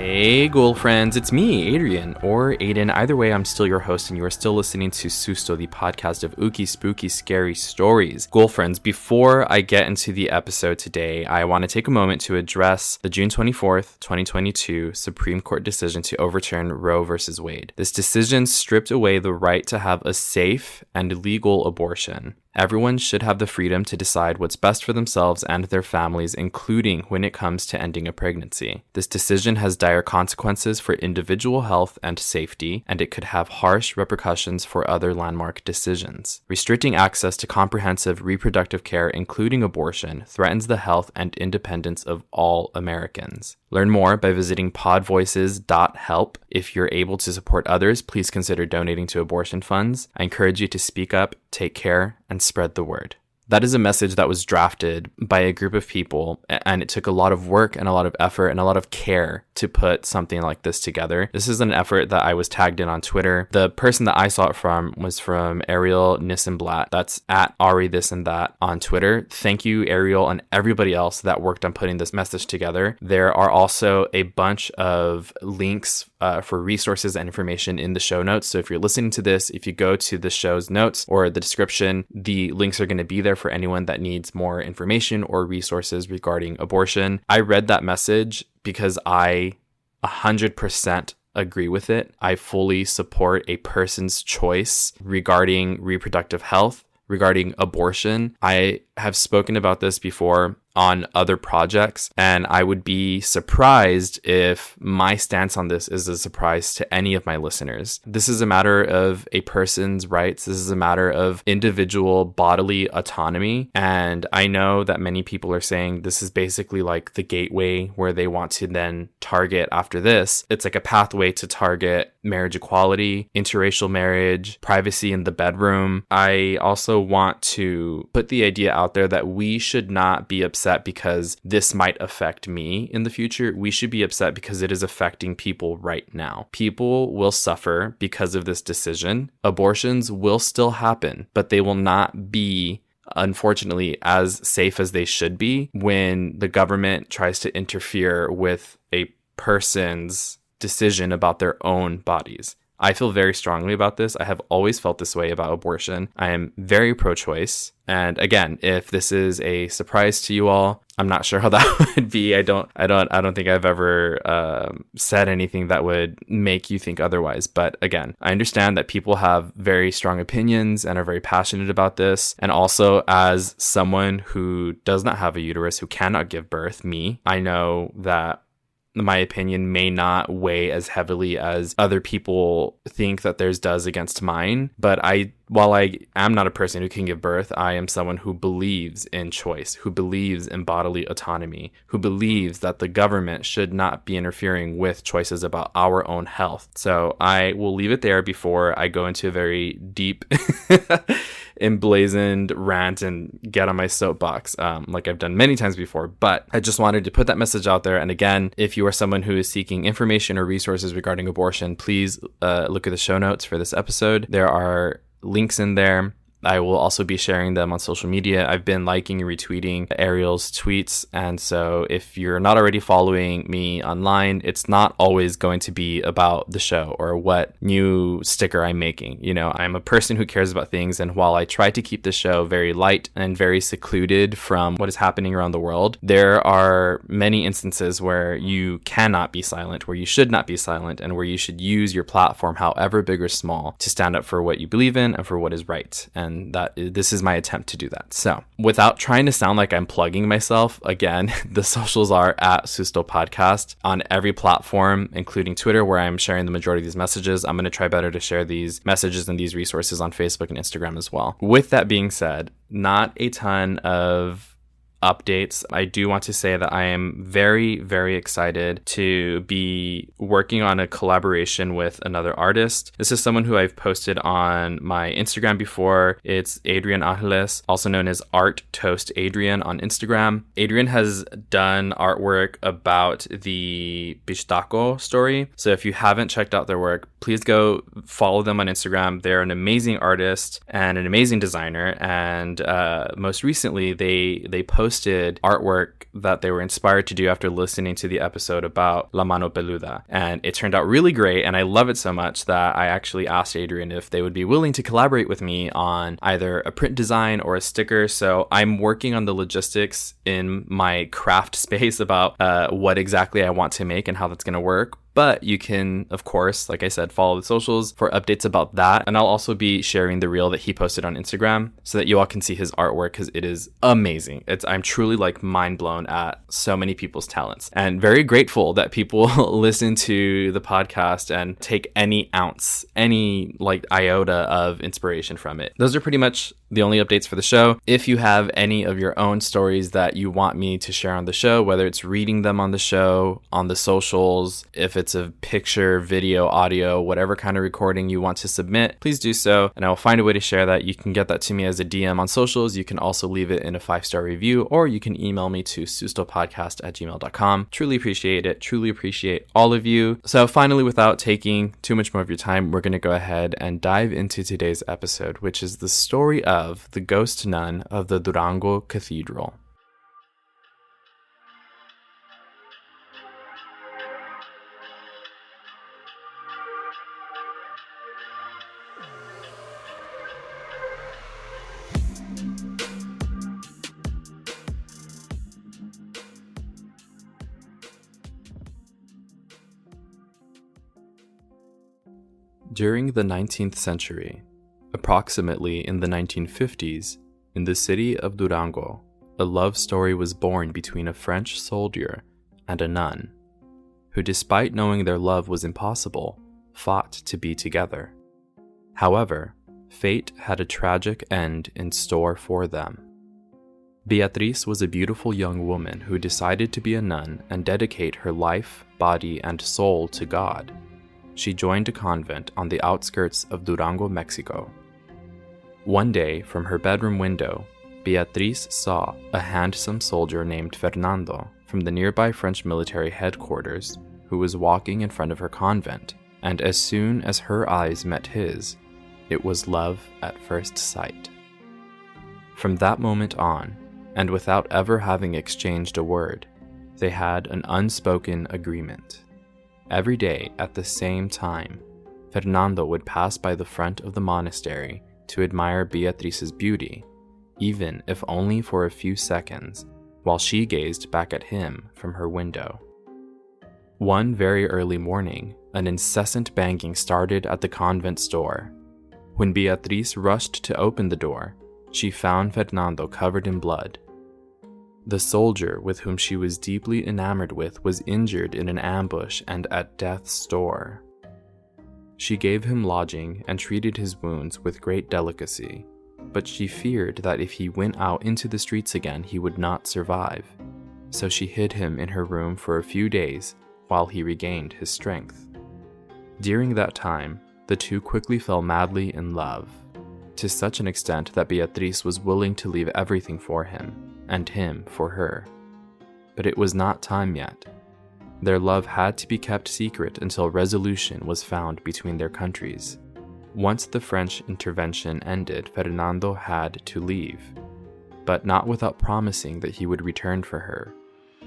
Hey, ghoul friends, it's me, Adrian, or Aiden. Either way, I'm still your host, and you are still listening to Susto, the podcast of ooky, spooky, scary stories. Ghoul friends, before I get into the episode today, I want to take a moment to address the June 24th, 2022 Supreme Court decision to overturn Roe v. Wade. This decision stripped away the right to have a safe and legal abortion. Everyone should have the freedom to decide what's best for themselves and their families, including when it comes to ending a pregnancy. This decision has dire consequences for individual health and safety, and it could have harsh repercussions for other landmark decisions. Restricting access to comprehensive reproductive care, including abortion, threatens the health and independence of all Americans. Learn more by visiting podvoices.help. If you're able to support others, please consider donating to abortion funds. I encourage you to speak up, take care, and spread the word. That is a message that was drafted by a group of people, and it took a lot of work and a lot of effort and a lot of care to put something like this together. This is an effort that I was tagged in on Twitter. The person that I saw it from was from Ariel Nissenblatt. That's at Ari This and That on Twitter. Thank you, Ariel, and everybody else that worked on putting this message together. There are also a bunch of links for resources and information in the show notes. So if you're listening to this, if you go to the show's notes or the description, the links are going to be there for anyone that needs more information or resources regarding abortion. I read that message because I 100% agree with it. I fully support a person's choice regarding reproductive health, regarding abortion. I have spoken about this before on other projects, and I would be surprised if my stance on this is a surprise to any of my listeners. This is a matter of a person's rights. This is a matter of individual bodily autonomy, and I know that many people are saying this is basically like the gateway where they want to then target after this. It's like a pathway to target marriage equality, interracial marriage, privacy in the bedroom. I also want to put the idea out there that we should not be upset because this might affect me in the future. We should be upset because it is affecting people right now. People will suffer because of this decision. Abortions will still happen, but they will not be, unfortunately, as safe as they should be when the government tries to interfere with a person's decision about their own bodies. I feel very strongly about this. I have always felt this way about abortion. I am very pro-choice. And again, if this is a surprise to you all, I'm not sure how that would be. I don't think I've ever said anything that would make you think otherwise. But again, I understand that people have very strong opinions and are very passionate about this. And also, as someone who does not have a uterus, who cannot give birth, I know that my opinion may not weigh as heavily as other people think that theirs does against mine. But while I am not a person who can give birth, I am someone who believes in choice, who believes in bodily autonomy, who believes that the government should not be interfering with choices about our own health. So I will leave it there before I go into a very deep emblazoned rant and get on my soapbox like I've done many times before. But I just wanted to put that message out there. And again, if you are someone who is seeking information or resources regarding abortion, please look at the show notes for this episode. There are links in there. I will also be sharing them on social media. I've been liking and retweeting Ariel's tweets. And so if you're not already following me online, it's not always going to be about the show or what new sticker I'm making. You know, I'm a person who cares about things. And while I try to keep the show very light and very secluded from what is happening around the world, there are many instances where you cannot be silent, where you should not be silent, and where you should use your platform, however big or small, to stand up for what you believe in and for what is right. And this is my attempt to do that. So without trying to sound like I'm plugging myself, again, the socials are at Susto Podcast on every platform, including Twitter, where I'm sharing the majority of these messages. I'm going to try better to share these messages and these resources on Facebook and Instagram as well. With that being said, not a ton of updates. I do want to say that I am very, very excited to be working on a collaboration with another artist. This is someone who I've posted on my Instagram before. It's Adrian Angeles, also known as Art Toast Adrian on Instagram. Adrian has done artwork about the Bishtaco story. So if you haven't checked out their work, please go follow them on Instagram. They're an amazing artist and an amazing designer. And most recently, they posted posted artwork that they were inspired to do after listening to the episode about La Mano Peluda. And it turned out really great, and I love it so much that I actually asked Adrian if they would be willing to collaborate with me on either a print design or a sticker. So I'm working on the logistics in my craft space about what exactly I want to make and how that's going to work. But you can, of course, like I said, follow the socials for updates about that. And I'll also be sharing the reel that he posted on Instagram so that you all can see his artwork, because it is amazing. I'm truly like mind blown at so many people's talents, and very grateful that people listen to the podcast and take any ounce, any like iota of inspiration from it. Those are pretty much the only updates for the show. If you have any of your own stories that you want me to share on the show, whether it's reading them on the show, on the socials, if it's a picture, video, audio, whatever kind of recording you want to submit, please do so, and I will find a way to share that. You can get that to me as a DM on socials. You can also leave it in a 5-star review, or you can email me to sustopodcast@gmail.com. Truly appreciate it. Truly appreciate all of you. So finally, without taking too much more of your time, we're going to go ahead and dive into today's episode, which is the story of the ghost nun of the Durango Cathedral. During the 19th century, approximately in the 1950s, in the city of Durango, a love story was born between a French soldier and a nun, who, despite knowing their love was impossible, fought to be together. However, fate had a tragic end in store for them. Beatriz was a beautiful young woman who decided to be a nun and dedicate her life, body, and soul to God. She joined a convent on the outskirts of Durango, Mexico. One day, from her bedroom window, Beatriz saw a handsome soldier named Fernando from the nearby French military headquarters who was walking in front of her convent, and as soon as her eyes met his, it was love at first sight. From that moment on, and without ever having exchanged a word, they had an unspoken agreement. Every day at the same time, Fernando would pass by the front of the monastery to admire Beatriz's beauty, even if only for a few seconds, while she gazed back at him from her window. One very early morning, an incessant banging started at the convent's door. When Beatriz rushed to open the door, she found Fernando covered in blood. The soldier with whom she was deeply enamored with was injured in an ambush and at death's door. She gave him lodging and treated his wounds with great delicacy, but she feared that if he went out into the streets again, he would not survive. So she hid him in her room for a few days while he regained his strength. During that time, the two quickly fell madly in love, to such an extent that Beatriz was willing to leave everything for him, and him for her. But it was not time yet. Their love had to be kept secret until resolution was found between their countries. Once the French intervention ended, Fernando had to leave, but not without promising that he would return for her,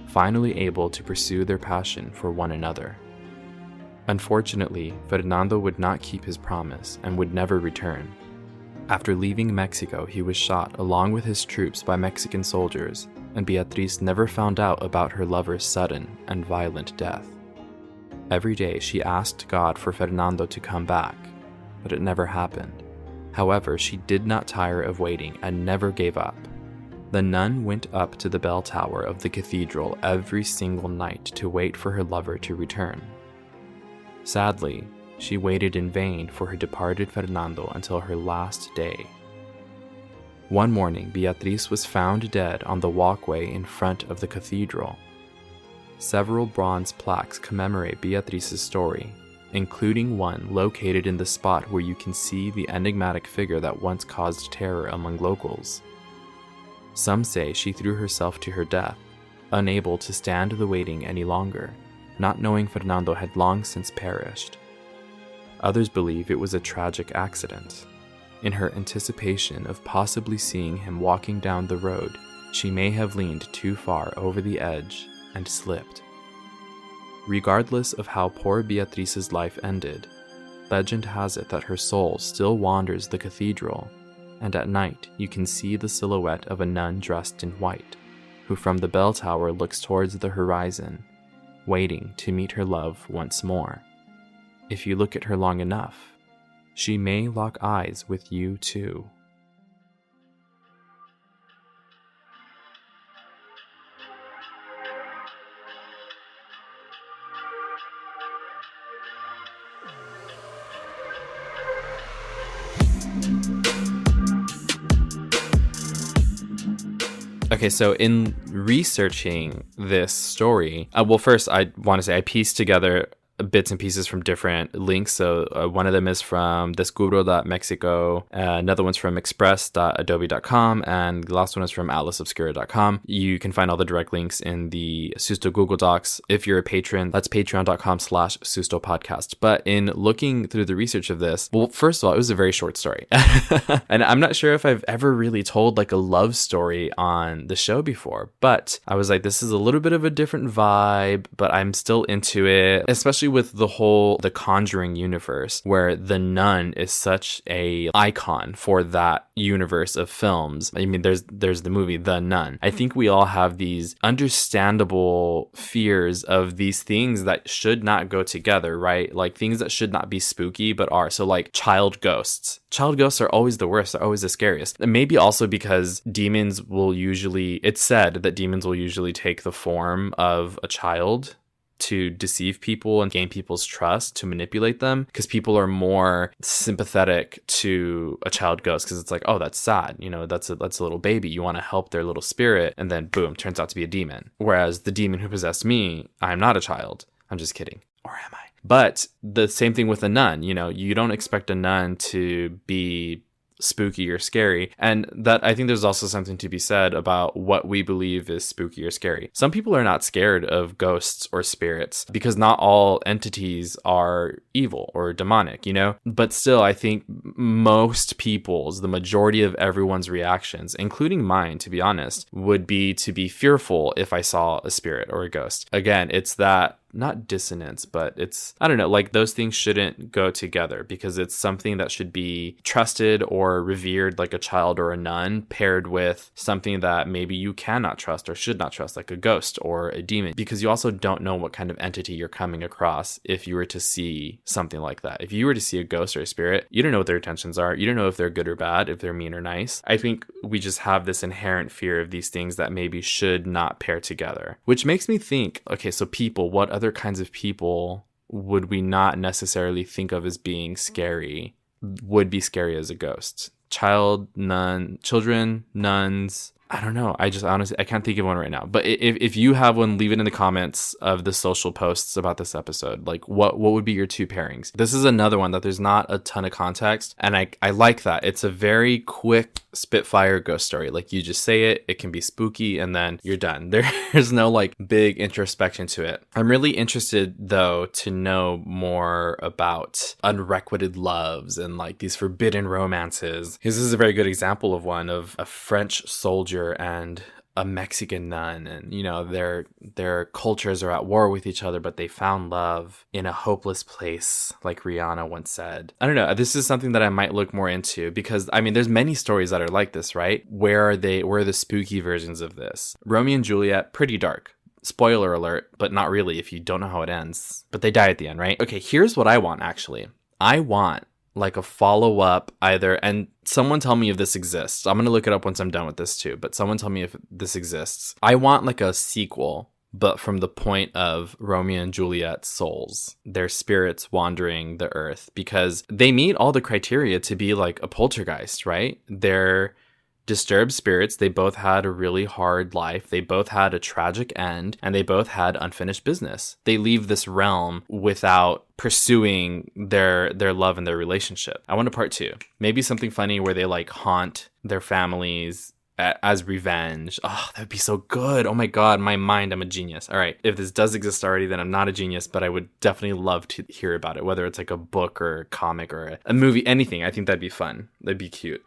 finally able to pursue their passion for one another. Unfortunately, Fernando would not keep his promise and would never return. After leaving Mexico, he was shot along with his troops by Mexican soldiers, and Beatriz never found out about her lover's sudden and violent death. Every day she asked God for Fernando to come back, but it never happened. However, she did not tire of waiting and never gave up. The nun went up to the bell tower of the cathedral every single night to wait for her lover to return. Sadly, she waited in vain for her departed Fernando until her last day. One morning, Beatriz was found dead on the walkway in front of the cathedral. Several bronze plaques commemorate Beatriz's story, including one located in the spot where you can see the enigmatic figure that once caused terror among locals. Some say she threw herself to her death, unable to stand the waiting any longer, not knowing Fernando had long since perished. Others believe it was a tragic accident. In her anticipation of possibly seeing him walking down the road, she may have leaned too far over the edge and slipped. Regardless of how poor Beatrice's life ended, legend has it that her soul still wanders the cathedral, and at night you can see the silhouette of a nun dressed in white, who from the bell tower looks towards the horizon, waiting to meet her love once more. If you look at her long enough, she may lock eyes with you too. Okay, so in researching this story, well, first I want to say I pieced together bits and pieces from different links. So one of them is from descubro.mexico, another one's from express.adobe.com, and the last one is from atlasobscura.com. You can find all the direct links in the Susto Google Docs. If you're a patron, that's patreon.com/Susto podcast. But in looking through the research of this, well, first of all, it was a very short story. And I'm not sure if I've ever really told like a love story on the show before, but I was like, this is a little bit of a different vibe, but I'm still into it, especially with the Conjuring universe, where the nun is such a icon for that universe of films. I mean, there's the movie The Nun. I think we all have these understandable fears of these things that should not go together, right? Like things that should not be spooky but are. So like child ghosts. Child ghosts are always the worst. They're always the scariest. And maybe also because it's said that demons will usually take the form of a child to deceive people and gain people's trust, to manipulate them, because people are more sympathetic to a child ghost because it's like, oh, that's sad, that's a little baby, you want to help their little spirit, and then boom, turns out to be a demon. Whereas the demon who possessed me, I'm not a child. I'm just kidding. Or am I? But the same thing with a nun. You don't expect a nun to be spooky or scary, and that I think there's also something to be said about what we believe is spooky or scary. Some people are not scared of ghosts or spirits because not all entities are evil or demonic, but still I think the majority of everyone's reactions, including mine to be honest, would be to be fearful if I saw a spirit or a ghost. Again, it's that not dissonance, but it's, I don't know, like those things shouldn't go together because it's something that should be trusted or revered like a child or a nun, paired with something that maybe you cannot trust or should not trust, like a ghost or a demon, because you also don't know what kind of entity you're coming across if you were to see something like that. If you were to see a ghost or a spirit, you don't know what their intentions are. You don't know if they're good or bad, if they're mean or nice. I think we just have this inherent fear of these things that maybe should not pair together, which makes me think, okay, so people, what other kinds of people would we not necessarily think of as being scary, would be scary as a ghost? Children, nuns, I don't know. I just honestly, I can't think of one right now. But if you have one, leave it in the comments of the social posts about this episode. Like, what would be your two pairings? This is another one that there's not a ton of context. And I like that. It's a very quick spitfire ghost story. Like, you just say it, it can be spooky, and then you're done. There's no, like, big introspection to it. I'm really interested, though, to know more about unrequited loves and, like, these forbidden romances. Because this is a very good example of one, of a French soldier and a Mexican nun, and their cultures are at war with each other, but they found love in a hopeless place, like Rihanna once said. I don't know, this is something that I might look more into, because I mean there's many stories that are like this, right? Where are the spooky versions of this? Romeo and Juliet, pretty dark. Spoiler alert, but not really if you don't know how it ends. But they die at the end, right? Okay, here's what I want actually. I want like a follow-up either, and someone tell me if this exists. I'm going to look it up once I'm done with this too, but someone tell me if this exists. I want like a sequel, but from the point of Romeo and Juliet's souls, their spirits wandering the earth, because they meet all the criteria to be like a poltergeist, right? They're disturbed spirits. They both had a really hard life. They both had a tragic end, and they both had unfinished business. They leave this realm without pursuing their love and their relationship. I want a part 2. Maybe something funny where they like haunt their families as revenge. Oh, that would be so good. Oh my God, my mind, I'm a genius. All right. If this does exist already, then I'm not a genius, but I would definitely love to hear about it, whether it's like a book or a comic or a movie, anything. I think that'd be fun. That'd be cute.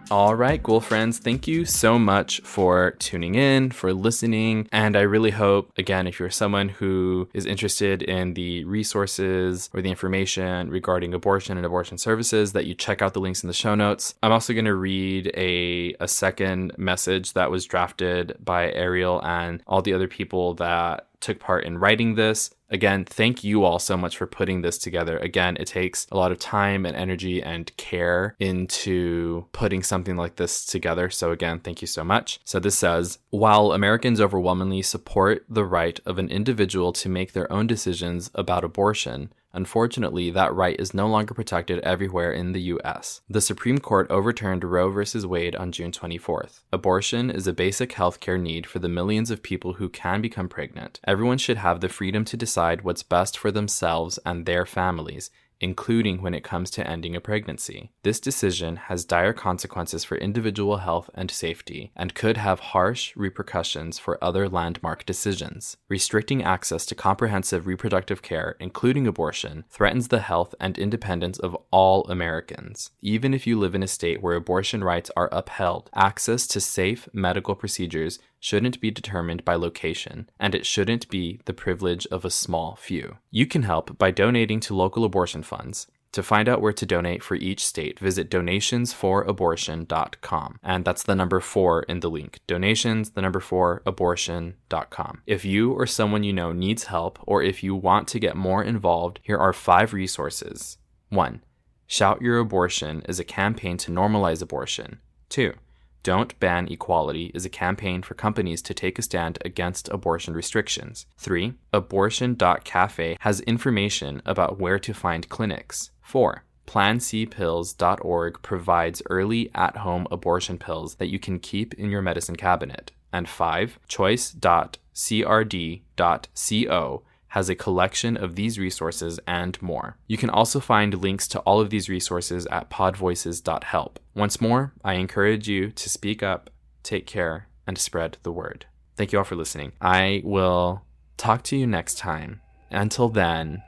All right, Ghoul friends, thank you so much for tuning in, for listening. And I really hope, again, if you're someone who is interested in the resources or the information regarding abortion and abortion services, that you check out the links in the show notes. I'm also going to read a second message that was drafted by Ariel and all the other people that took part in writing this. Again, thank you all so much for putting this together. Again, it takes a lot of time and energy and care into putting something like this together. So again, thank you so much. So this says, while Americans overwhelmingly support the right of an individual to make their own decisions about abortion, unfortunately, that right is no longer protected everywhere in the U.S. The Supreme Court overturned Roe v. Wade on June 24th. Abortion is a basic healthcare need for the millions of people who can become pregnant. Everyone should have the freedom to decide what's best for themselves and their families, including when it comes to ending a pregnancy. This decision has dire consequences for individual health and safety, and could have harsh repercussions for other landmark decisions. Restricting access to comprehensive reproductive care, including abortion, threatens the health and independence of all Americans. Even if you live in a state where abortion rights are upheld, access to safe medical procedures shouldn't be determined by location, and it shouldn't be the privilege of a small few. You can help by donating to local abortion funds. To find out where to donate for each state, visit donationsforabortion.com. And that's the number 4 in the link. Donations, the number 4, abortion.com. If you or someone you know needs help, or if you want to get more involved, here are 5 resources. 1. Shout Your Abortion is a campaign to normalize abortion. 2. Don't Ban Equality is a campaign for companies to take a stand against abortion restrictions. 3. Abortion.cafe has information about where to find clinics. 4. PlanCpills.org provides early at-home abortion pills that you can keep in your medicine cabinet. And 5. Choice.crd.co has a collection of these resources and more. You can also find links to all of these resources at podvoices.help. Once more, I encourage you to speak up, take care, and spread the word. Thank you all for listening. I will talk to you next time. Until then,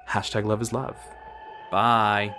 #LoveIsLove. Bye.